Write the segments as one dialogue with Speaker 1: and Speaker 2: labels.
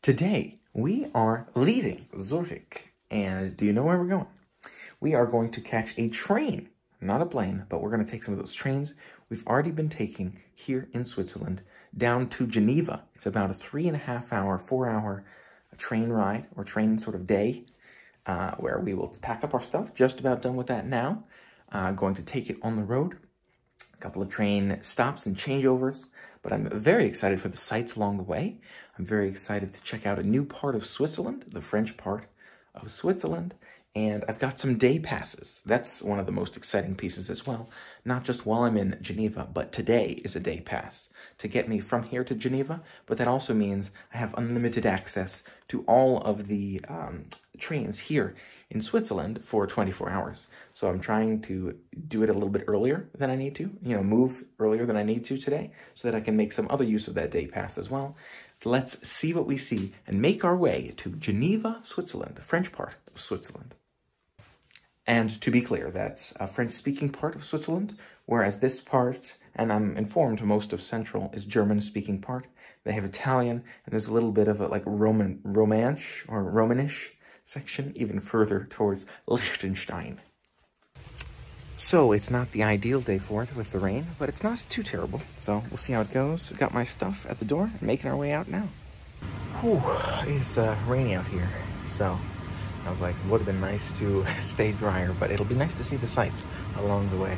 Speaker 1: Today, we are leaving Zurich, and do you know where we're going? We are going to catch a train, not a plane, but we're going to take some of those trains we've already been taking here in Switzerland down to Geneva. It's about a 3.5 hour, 4 hour train ride, or train sort of day, where we will pack up our stuff. Just about done with that now. Going to take it on the road. A couple of train stops and changeovers, but I'm very excited for the sights along the way. I'm very excited to check out a new part of Switzerland, the French part of Switzerland, and I've got some day passes. That's one of the most exciting pieces as well. Not just while I'm in Geneva, but today is a day pass to get me from here to Geneva, but that also means I have unlimited access to all of the trains here in Switzerland for 24 hours. So I'm trying to do it a little bit earlier than I need to, move earlier than I need to today so that I can make some other use of that day pass as well. Let's see what we see and make our way to Geneva, Switzerland, the French part of Switzerland. And to be clear, that's a French-speaking part of Switzerland, whereas this part, and I'm informed most of Central, is German-speaking part. They have Italian, and there's a little bit of a Romanish section, even further towards Liechtenstein. So it's not the ideal day for it with the rain, but it's not too terrible. So we'll see how it goes. Got my stuff at the door, making our way out now. Whew, it's rainy out here, so I was like, it would have been nice to stay drier, but it'll be nice to see the sights along the way.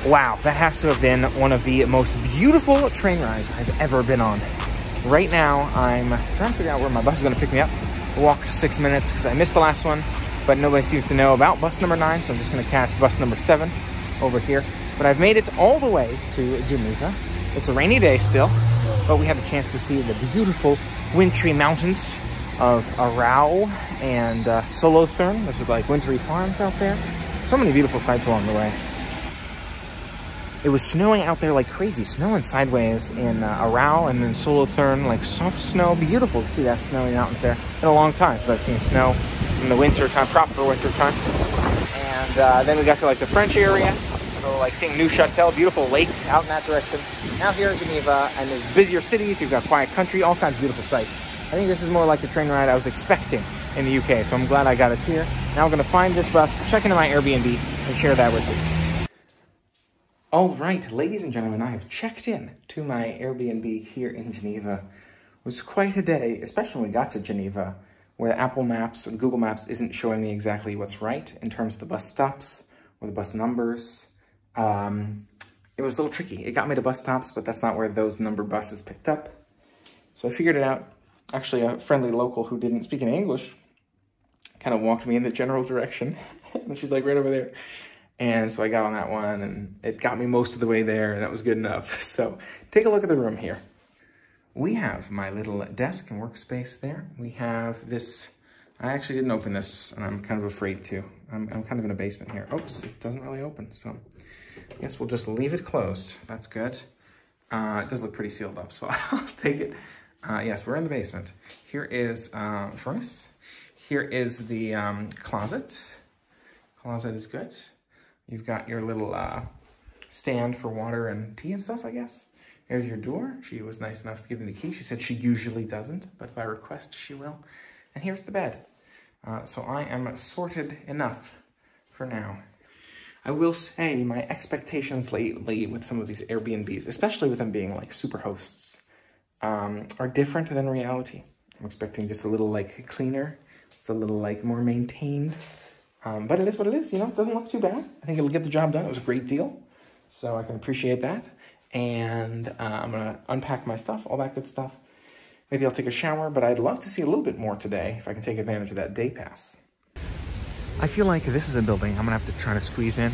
Speaker 1: Wow, that has to have been one of the most beautiful train rides I've ever been on. Right now, I'm trying to figure out where my bus is going to pick me up. I walked 6 minutes because I missed the last one, but nobody seems to know about bus number 9, so I'm just going to catch bus number 7 over here. But I've made it all the way to Geneva. It's a rainy day still, but we had a chance to see the beautiful wintry mountains of Arau and Solothurn. Those are like wintry farms out there. So many beautiful sights along the way. It was snowing out there like crazy, snowing sideways in Arau and then Solothurn, like soft snow. Beautiful to see that snowy mountains there. Been a long time since I've seen snow in the winter time, proper winter time. And then we got to like the French area. So like seeing Neuchâtel, beautiful lakes out in that direction. Now here in Geneva, and there's busier cities, you've got quiet country, all kinds of beautiful sights. I think this is more like the train ride I was expecting in the UK, so I'm glad I got it here. Now we're gonna find this bus, check into my Airbnb, and share that with you. All right, ladies and gentlemen, I have checked in to my Airbnb here in Geneva. It was quite a day, especially when we got to Geneva, where Apple Maps and Google Maps isn't showing me exactly what's right in terms of the bus stops or the bus numbers. It was a little tricky. It got me to bus stops, but that's not where those number buses picked up. So I figured it out. Actually, a friendly local who didn't speak any English kind of walked me in the general direction. And she's like, right over there. And so I got on that one, and it got me most of the way there, and that was good enough. So take a look at the room here. We have my little desk and workspace there. We have this, I actually didn't open this, and I'm kind of afraid to. I'm kind of in a basement here. Oops, it doesn't really open, so I guess we'll just leave it closed. That's good. It does look pretty sealed up, so I'll take it. Yes, we're in the basement. Here is furnace. Here is the closet. Closet is good. You've got your little stand for water and tea and stuff, I guess. There's your door. She was nice enough to give me the key. She said she usually doesn't, but by request she will. And here's the bed. So I am sorted enough for now. I will say my expectations lately with some of these Airbnbs, especially with them being like super hosts, are different than reality. I'm expecting just a little like cleaner, just a little like more maintained. But it is what it is, you know, it doesn't look too bad. I think it'll get the job done. It was a great deal, so I can appreciate that. And I'm gonna unpack my stuff, all that good stuff. Maybe I'll take a shower, but I'd love to see a little bit more today if I can take advantage of that day pass. I feel like this is a building I'm gonna have to try to squeeze in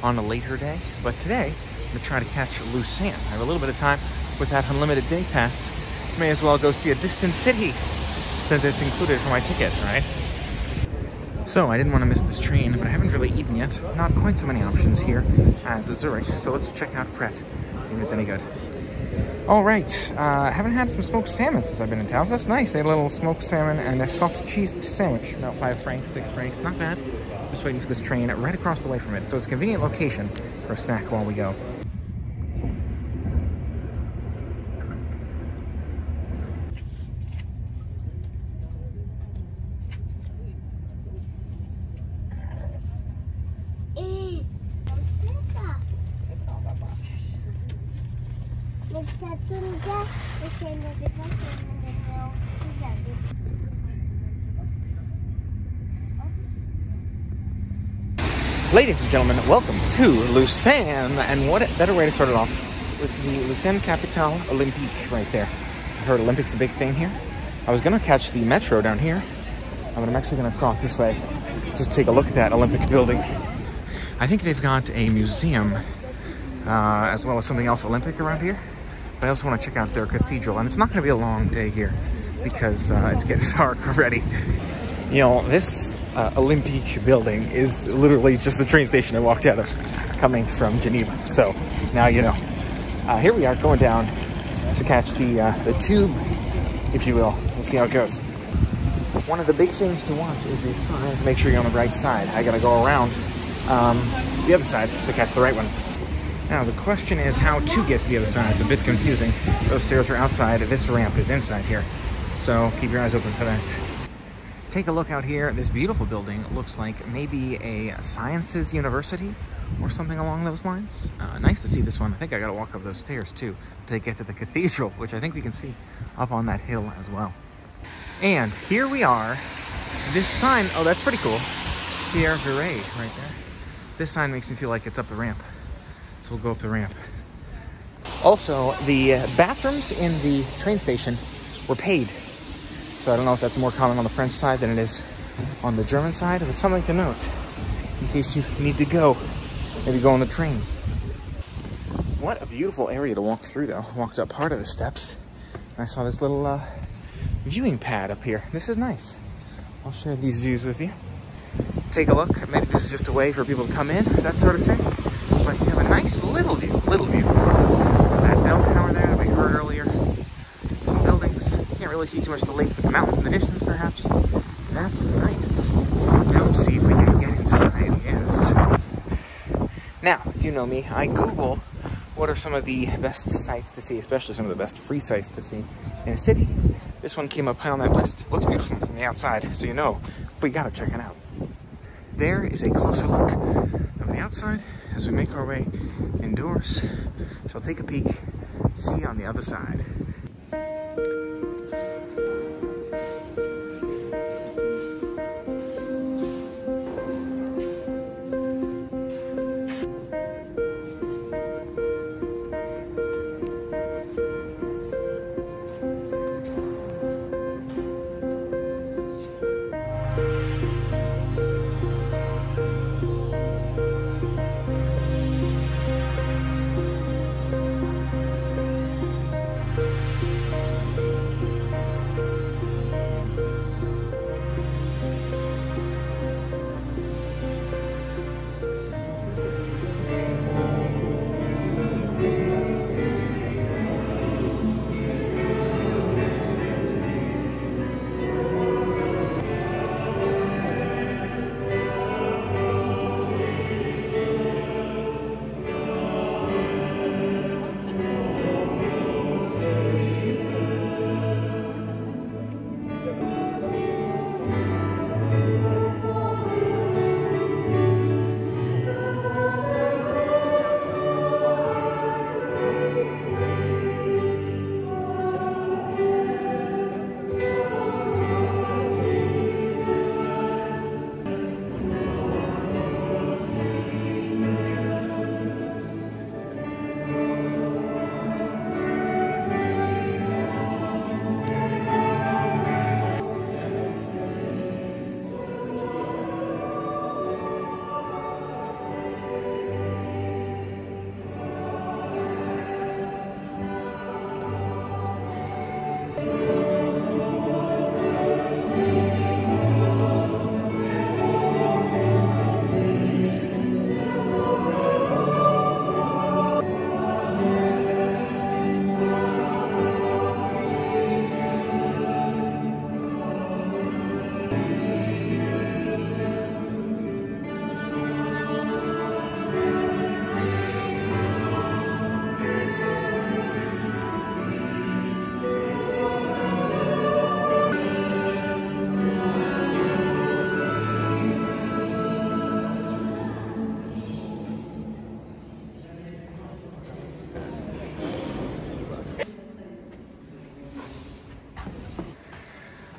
Speaker 1: on a later day, but today I'm gonna try to catch Lausanne. I have a little bit of time with that unlimited day pass. May as well go see a distant city since it's included for my ticket, right? So I didn't want to miss this train, but I haven't really eaten yet. Not quite so many options here as Zurich, so let's check out Pret, see if it's any good. All right, haven't had some smoked salmon since I've been in town, so that's nice. They had a little smoked salmon and a soft cheese sandwich, about 5 francs, 6 francs, not bad. Just waiting for this train right across the way from it, so it's a convenient location for a snack while we go. Ladies and gentlemen, welcome to Lausanne, and what better way to start it off with the Lausanne Capitale Olympique right there. I heard Olympics a big thing here. I was gonna catch the metro down here, but I'm actually gonna cross this way just to take a look at that Olympic building. I think they've got a museum as well as something else Olympic around here. But I also want to check out their cathedral, and it's not going to be a long day here because it's getting dark already. You know, this Olympique building is literally just the train station I walked out of coming from Geneva. So now you know. Here we are going down to catch the tube, if you will. We'll see how it goes. One of the big things to watch is these signs. Make sure you're on the right side. I got to go around to the other side to catch the right one. Now, the question is how to get to the other side. It's a bit confusing. Those stairs are outside. This ramp is inside here. So keep your eyes open for that. Take a look out here. This beautiful building looks like maybe a sciences university or something along those lines. Nice to see this one. I think I gotta walk up those stairs too to get to the cathedral, which I think we can see up on that hill as well. And here we are. This sign, oh, that's pretty cool. Pierre Viret right there. This sign makes me feel like it's up the ramp. So So we'll go up the ramp. Also, the bathrooms in the train station were paid. So I don't know if that's more common on the French side than it is on the German side, but something to note in case you need to go, maybe go on the train. What a beautiful area to walk through though. I walked up part of the steps and I saw this little viewing pad up here. This is nice. I'll share these views with you. Take a look. Maybe this is just a way for people to come in, that sort of thing. But you have a nice little view. That bell tower there that we heard earlier. Some buildings. You can't really see too much of the lake, but the mountains in the distance perhaps. That's nice. Now we'll see if we can get inside. Yes. Now, if you know me, I Google what are some of the best sites to see, especially some of the best free sites to see in a city. This one came up high on that list. Looks beautiful from the outside, so you know, we gotta check it out. There is a closer look of the outside as we make our way indoors. So I'll take a peek, see you on the other side.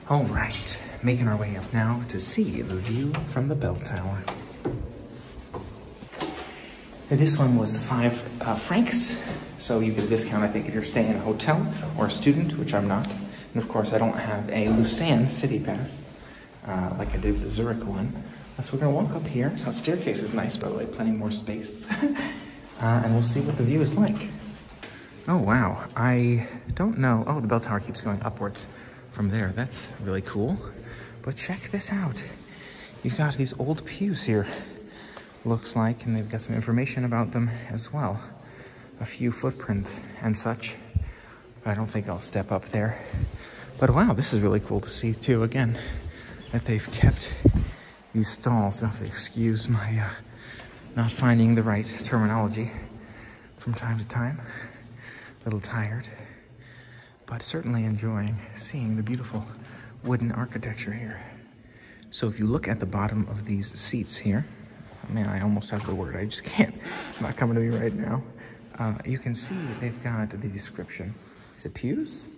Speaker 1: All right, making our way up now to see the view from the bell tower. This one was 5 francs, so you get a discount, I think, if you're staying in a hotel or a student, which I'm not. And of course, I don't have a Lausanne city pass, like I did with the Zurich one. So we're gonna walk up here. The staircase is nice, by the way, plenty more space. And we'll see what the view is like. Oh, wow, I don't know. Oh, the bell tower keeps going upwards from there. That's really cool. But check this out. You've got these old pews here, looks like, and they've got some information about them as well. A few footprints and such. I don't think I'll step up there. But wow, this is really cool to see too, again, that they've kept these stalls. You'll have to excuse my not finding the right terminology from time to time. A little tired, but certainly enjoying seeing the beautiful wooden architecture here. So if you look at the bottom of these seats here, man, I almost have the word, I just can't. It's not coming to me right now. You can see they've got the description. Is it pews?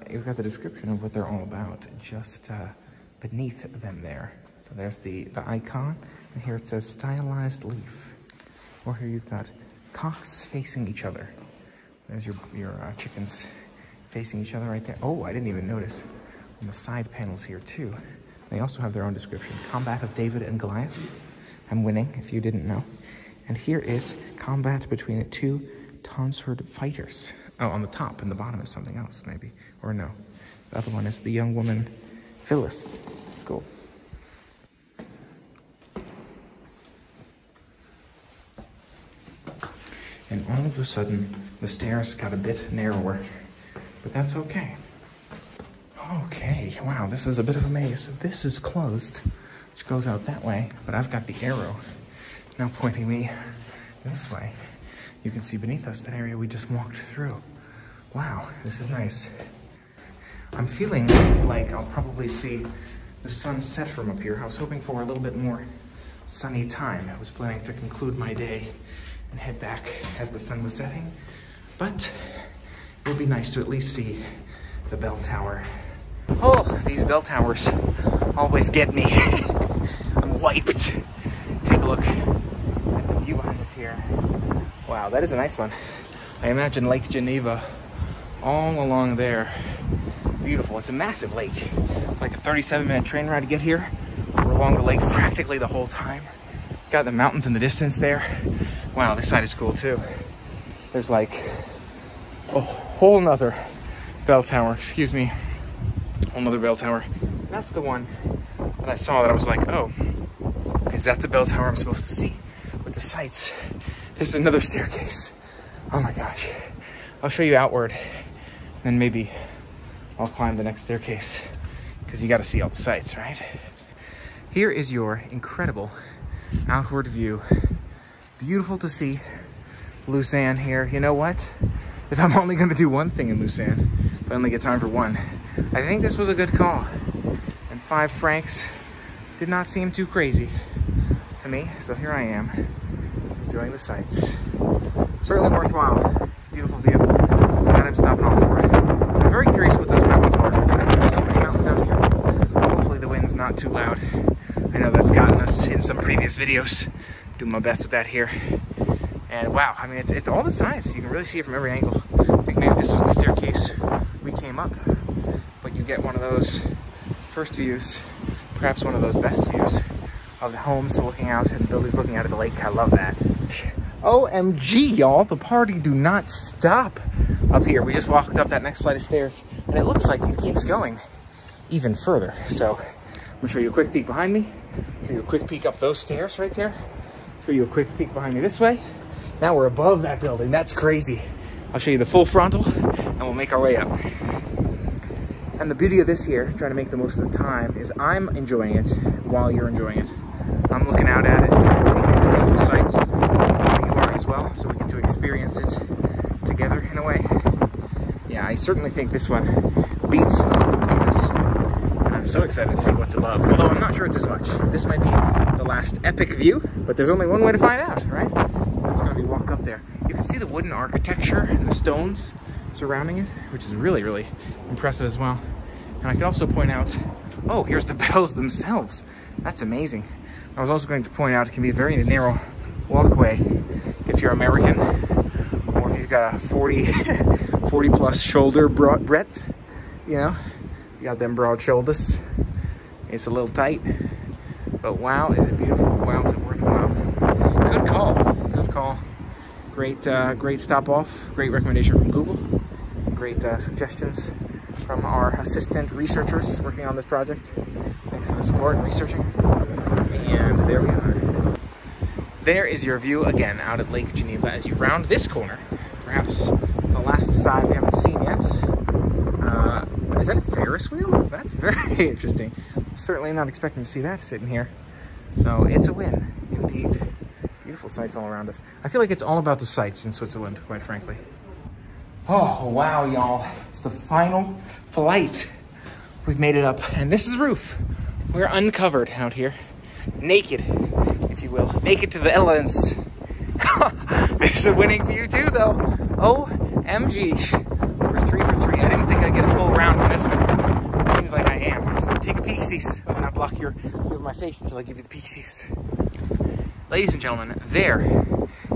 Speaker 1: You've got the description of what they're all about just beneath them there. So there's the icon, and here it says stylized leaf. Or here you've got cocks facing each other. There's your chickens facing each other right there. Oh, I didn't even notice on the side panels here too. They also have their own description. Combat of David and Goliath. I'm winning, if you didn't know. And here is combat between two tonsured fighters. Oh, on the top, and the bottom is something else, maybe. Or no. The other one is the young woman, Phyllis. Cool. And all of a sudden, the stairs got a bit narrower. But that's okay. Okay, wow, this is a bit of a maze. This is closed, which goes out that way, but I've got the arrow now pointing me this way. You can see beneath us that area we just walked through. Wow, this is nice. I'm feeling like I'll probably see the sun set from up here. I was hoping for a little bit more sunny time. I was planning to conclude my day and head back as the sun was setting, but it would be nice to at least see the bell tower. Oh, these bell towers always get me. I'm wiped. Take a look at the view behind us here. Wow, that is a nice one. I imagine Lake Geneva all along there. Beautiful. It's a massive lake. It's like a 37-minute train ride to get here. We're along the lake practically the whole time. Got the mountains in the distance there. Wow, this side is cool too. There's like a whole nother bell tower, excuse me. Whole nother bell tower. That's the one that I saw that I was like, oh, is that the bell tower I'm supposed to see with the sights? This is another staircase. Oh my gosh. I'll show you outward, then maybe I'll climb the next staircase because you got to see all the sights, right? Here is your incredible outward view. Beautiful to see Lausanne here. You know what? If I'm only going to do one thing in Lausanne, if I only get time for one, I think this was a good call. And 5 francs did not seem too crazy to me. So here I am, enjoying the sights. Certainly worthwhile. It's a beautiful view. Glad I'm stopping off for it. I'm very curious what those mountains are. There's so many mountains out here. Hopefully the wind's not too loud. I know that's gotten us in some previous videos. Doing my best with that here. And wow, I mean, it's all the sides. You can really see it from every angle. I think maybe this was the staircase we came up. But you get one of those first views, perhaps one of those best views of the homes looking out and the buildings looking out of the lake. I love that. OMG, y'all, the party do not stop up here. We just walked up that next flight of stairs, and it looks like it keeps going even further. So I'm gonna show you a quick peek behind me, show you a quick peek up those stairs right there, show you a quick peek behind me this way. Now we're above that building. That's crazy. I'll show you the full frontal, and we'll make our way up. And the beauty of this here, trying to make the most of the time, is I'm enjoying it while you're enjoying it. I'm looking out at it, enjoying the beautiful sights. You are as well, so we get to experience it together in a way. Yeah, I certainly think this one beats the one beneath us. And I'm so excited to see what to love. Although I'm not sure it's as much. This might be the last epic view, but there's only one way to find out, right? That's gonna be walk up there. You can see the wooden architecture and the stones surrounding it, which is really, really impressive as well. And I could also point out, oh, here's the bells themselves. That's amazing. I was also going to point out it can be a very narrow walkway if you're American, or if you've got a 40 plus shoulder breadth, you know, you got them broad shoulders. It's a little tight, but wow, is it beautiful? Wow, is it worthwhile? Good call, good call. Great, great stop off. Great recommendation from Google. Great suggestions from our assistant researchers working on this project. Thanks for the support and researching. And there we are. There is your view again out at Lake Geneva as you round this corner. Perhaps the last side we haven't seen yet. Is that a Ferris wheel? That's very interesting. Certainly not expecting to see that sitting here. So it's a win, indeed. Beautiful sights all around us. I feel like it's all about the sights in Switzerland, quite frankly. Oh, wow, y'all. It's the final flight. We've made it up, and this is the roof. We're uncovered out here. Naked, if you will. Naked to the elements. This is a winning view too, though. OMG. We're 3 for 3. I didn't think I'd get a full round on this one. It seems like I am. So take a peek-sees. I'm gonna block your view of my face until I give you the peek-sees. Ladies and gentlemen, there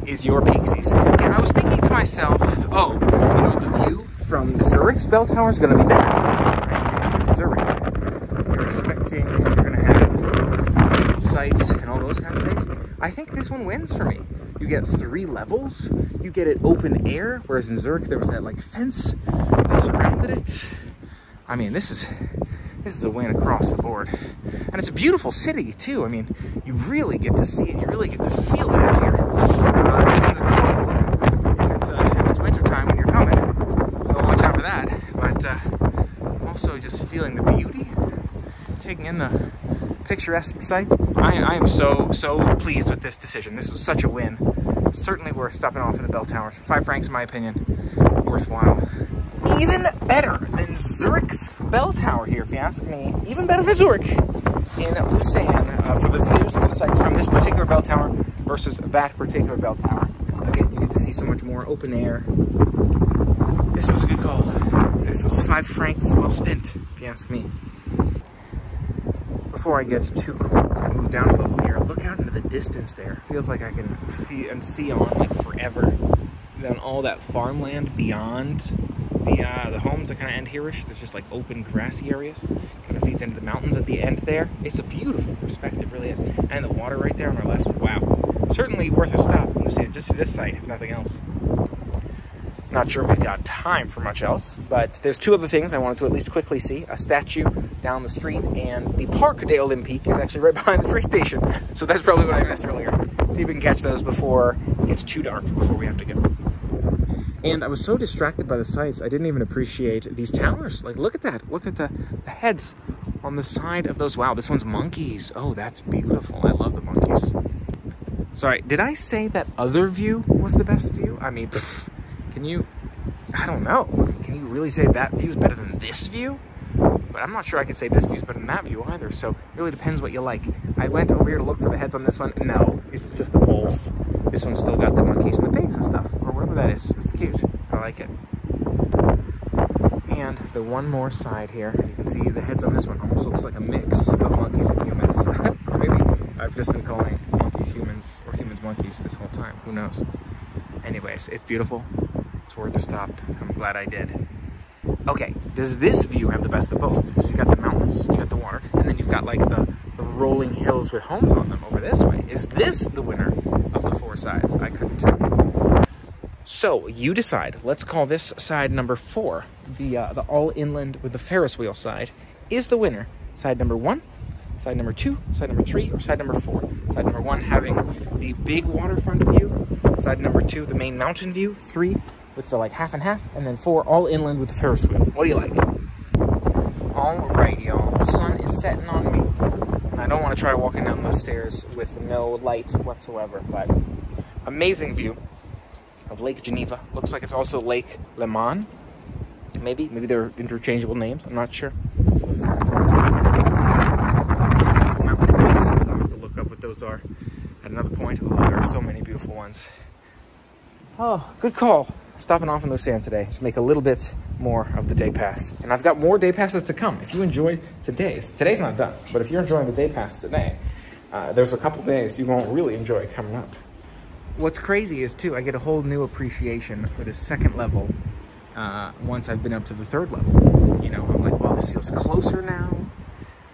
Speaker 1: is your peaksies. And I was thinking to myself, oh, you know, the view from Zurich's bell tower is going to be better. Right? Because it's Zurich. You're expecting you're going to have beautiful sights and all those kinds of things. I think this one wins for me. You get 3 levels. You get it open air, whereas in Zurich there was that like fence that surrounded it. I mean, this is a win across the board. And it's a beautiful city too. I mean, you really get to see it. You really get to feel it out here. It's cold if it's winter time when you're coming, so watch out for that. But also just feeling the beauty, taking in the picturesque sights. I am so pleased with this decision. This was such a win. Certainly worth stopping off in the bell towers. 5 francs, in my opinion, worthwhile. Even better than Zurich's bell tower here, if you ask me. Even better for Zurich in Lausanne for the views, for the sights from this particular bell tower versus that particular bell tower. Again, you get to see so much more open air. This was a good call. This was 5 francs well spent, if you ask me. Before I get too cold and move down a level here, look out into the distance there. Feels like I can see on like forever. Then all that farmland beyond the homes that kind of end here-ish. There's just like open grassy areas. Kind of feeds into the mountains at the end there. It's a beautiful perspective, really is. And the water right there on our left, wow. Certainly worth a stop. You'll see it just for this site, if nothing else. Not sure we've got time for much else, but there's 2 other things I wanted to at least quickly see. A statue down the street, and the Parc des Olympiques is actually right behind the train station. So that's probably what I missed earlier. See if we can catch those before it gets too dark, before we have to go. And I was so distracted by the sights, I didn't even appreciate these towers. Like, look at that. Look at the heads on the side of those. Wow, this one's monkeys. Oh, that's beautiful. I love the monkeys. Sorry, did I say that other view was the best view? I mean, can you, I don't know. Can you really say that view is better than this view? But I'm not sure I can say this view is better than that view either. So it really depends what you like. I went over here to look for the heads on this one. No, it's just the poles. This one's still got the monkeys and the pigs and stuff, or whatever that is. It's cute. I like it. And the one more side here, you can see the heads on this one almost looks like a mix of monkeys and humans. Or maybe I've just been calling monkeys humans or humans monkeys this whole time. Who knows? Anyways, it's beautiful. It's worth a stop. I'm glad I did. Okay, does this view have the best of both? So you got the mountains, you got the water, and then you've got like the rolling hills with homes on them over this way. Is this the winner of the 4 sides? I couldn't tell. So you decide. Let's call this side number 4, the all inland with the Ferris wheel side, is the winner. Side number 1, side number 2, side number 3, or side number 4. Side number 1 having the big waterfront view. Side number 2, the main mountain view. 3 with the like half and half, and then 4 all inland with the Ferris wheel. What do you like? All right, y'all. The sun is setting on me. And I don't want to try walking down those stairs with no light whatsoever, but amazing view of Lake Geneva. Looks like it's also Lake Le Mans. Maybe they're interchangeable names. I'm not sure. Mountains and vistas. I'll have to look up what those are at another point. Oh, there are so many beautiful ones. Oh, good call. Stopping off in Lausanne today to make a little bit more of the day pass. And I've got more day passes to come. If you enjoyed today's not done, but if you're enjoying the day pass today, there's a couple days you won't really enjoy coming up. What's crazy is too, I get a whole new appreciation for the 2nd level once I've been up to the 3rd level. You know, I'm like, well, this feels closer now.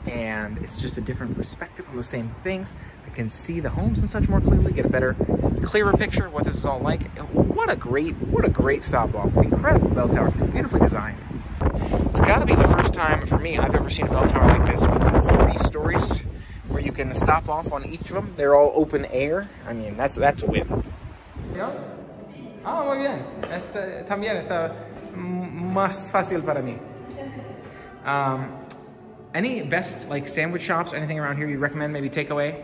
Speaker 1: And it's just a different perspective on the same things. I can see the homes and such more clearly, get a better, clearer picture of what this is all like. What a great stop off. Incredible bell tower, beautifully designed. It's gotta be the first time for me I've ever seen a bell tower like this with 3 stories where you can stop off on each of them. They're all open air. I mean, that's a win. ¿Yo? Ah, muy bien. También está más fácil para mí. Any best like sandwich shops, anything around here you recommend, maybe takeaway?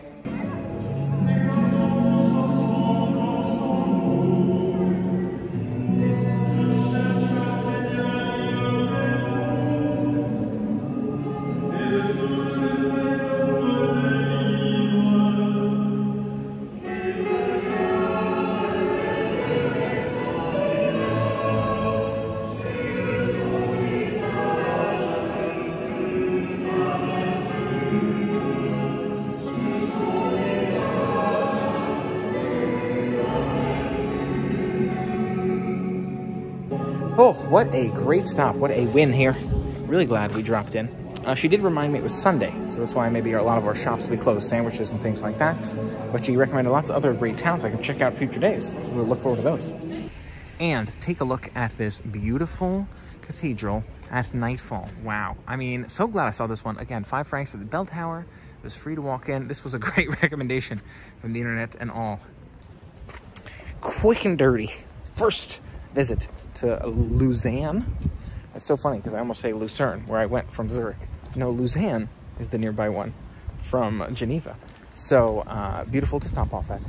Speaker 1: Oh, what a great stop. What a win here. Really glad we dropped in. She did remind me it was Sunday, so that's why maybe a lot of our shops will be closed, sandwiches and things like that. But she recommended lots of other great towns I can check out future days. So we'll look forward to those. And take a look at this beautiful cathedral at nightfall. Wow. I mean, so glad I saw this one. Again, 5 francs for the bell tower. It was free to walk in. This was a great recommendation from the internet and all. Quick and dirty. First visit to Lausanne. That's so funny because I almost say Lucerne, where I went from Zurich. No, Lausanne is the nearby one from Geneva. So beautiful to stop off at.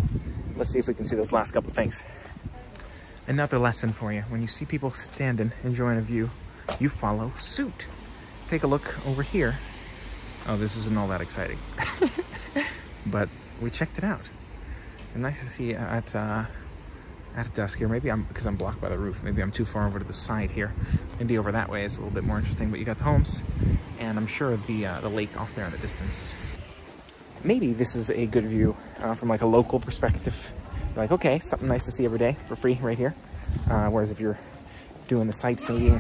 Speaker 1: Let's see if we can see those last couple things. Another lesson for you. When you see people standing, enjoying a view, you follow suit. Take a look over here. Oh, this isn't all that exciting. But we checked it out. And nice to see at dusk here. Maybe because I'm blocked by the roof. Maybe I'm too far over to the side here. Maybe over that way is a little bit more interesting. But you got the homes, and I'm sure the lake off there in the distance. Maybe this is a good view from like a local perspective. Like, okay, something nice to see every day for free right here. Whereas if you're doing the sightseeing,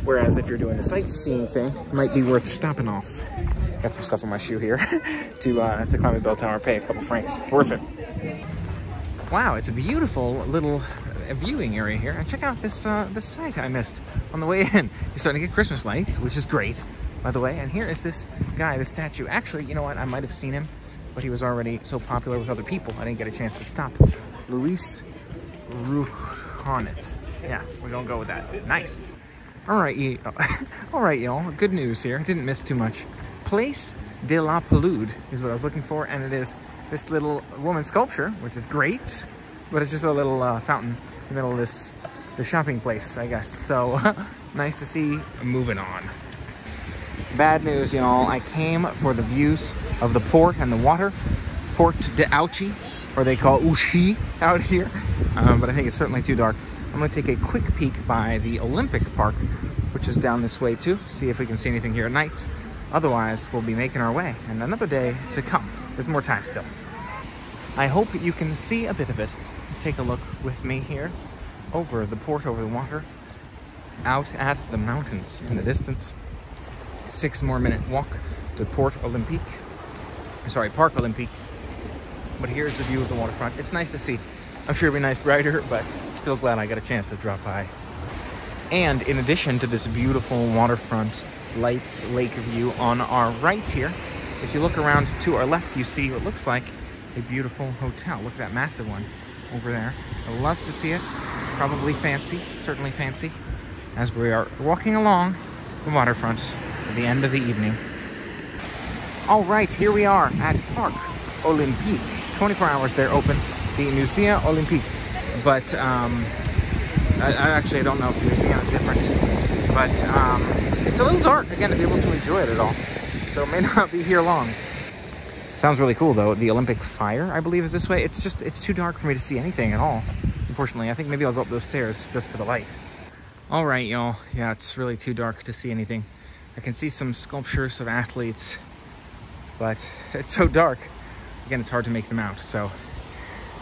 Speaker 1: whereas if you're doing the sightseeing thing, it might be worth stopping off. Got some stuff on my shoe here to climb the bell tower, pay a couple francs. Worth it. Wow, it's a beautiful little viewing area here. And check out this this site I missed on the way in. You're starting to get Christmas lights, which is great, by the way. And here is this guy, the statue. Actually, you know what? I might have seen him, but he was already so popular with other people, I didn't get a chance to stop. Luis Ruchonet. Yeah, we're gonna go with that. Nice. All right, y'all. Good news here. Didn't miss too much. Place de la Pelude is what I was looking for, and it is this little woman sculpture, which is great, but it's just a little fountain in the middle of the shopping place, I guess. So nice to see. Moving on. Bad news, y'all. I came for the views of the port and the water. Port de Ouchy, or they call Ouchy out here, but I think it's certainly too dark. I'm going to take a quick peek by the Olympic Park, which is down this way too, see if we can see anything here at night. Otherwise, we'll be making our way, and another day to come. There's more time still. I hope you can see a bit of it. Take a look with me here, over the port, over the water, out at the mountains in the distance. 6 more minute walk to Parc Olympique. But here's the view of the waterfront. It's nice to see. I'm sure it'll be nice brighter, but still glad I got a chance to drop by. And in addition to this beautiful waterfront lights lake view on our right here, if you look around to our left, you see what looks like a beautiful hotel. Look at that massive one over there. I'd love to see it. Probably fancy, certainly fancy, as we are walking along the waterfront at the end of the evening. All right, here we are at Parc Olympique. 24 hours they're open, the Musée Olympique. But I don't know if the museum is different, but it's a little dark, again, to be able to enjoy it at all. So it may not be here long. Sounds really cool though. The Olympic fire, I believe, is this way. It's too dark for me to see anything at all, unfortunately. I think maybe I'll go up those stairs just for the light. All right, y'all. Yeah, it's really too dark to see anything. I can see some sculptures of athletes, but it's so dark. Again, it's hard to make them out. So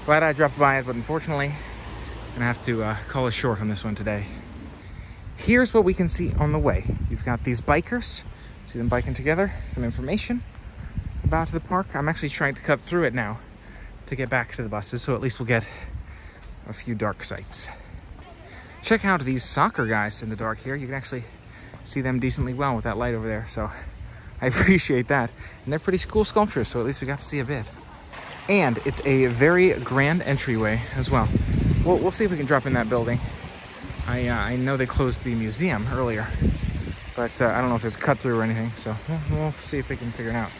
Speaker 1: glad I dropped by it, but unfortunately, I'm gonna have to call it short on this one today. Here's what we can see on the way. You've got these bikers. See them biking together. Some information about the park. I'm actually trying to cut through it now to get back to the buses, so at least we'll get a few dark sights. Check out these soccer guys in the dark here. You can actually see them decently well with that light over there, so I appreciate that. And they're pretty cool sculptures, so at least we got to see a bit. And it's a very grand entryway as well. We'll see if we can drop in that building. I know they closed the museum earlier, but I don't know if there's cut through or anything, so we'll see if we can figure it out.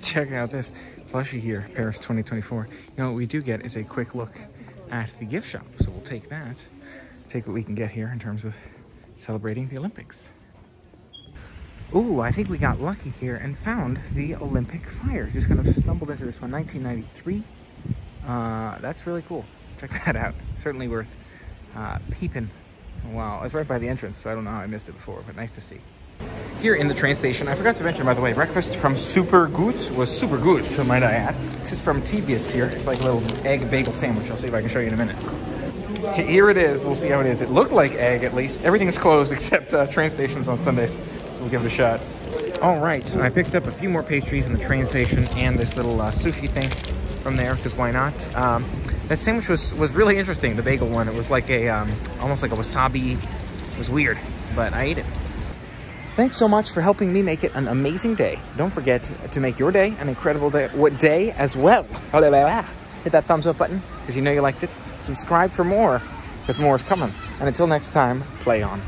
Speaker 1: Check out this plushie here, Paris 2024. You know, what we do get is a quick look at the gift shop, so we'll take that, take what we can get here in terms of celebrating the Olympics. Ooh, I think we got lucky here and found the Olympic fire. Just kind of stumbled into this one, 1993. That's really cool. Check that out. Certainly worth peeping. Wow, it's right by the entrance, so I don't know how I missed it before, but nice to see. Here in the train station, I forgot to mention, by the way, breakfast from Super Gut was super good, might I add. This is from T-Bits here. It's like a little egg bagel sandwich. I'll see if I can show you in a minute. Here it is. We'll see how it is. It looked like egg, at least. Everything is closed except train stations on Sundays. So we'll give it a shot. All right, I picked up a few more pastries in the train station and this little sushi thing from there, because why not? That sandwich was really interesting, the bagel one. It was like a, almost like a wasabi. It was weird, but I ate it. Thanks so much for helping me make it an amazing day. Don't forget to make your day an incredible day as well. Hit that thumbs up button because you know you liked it. Subscribe for more because more is coming. And until next time, play on.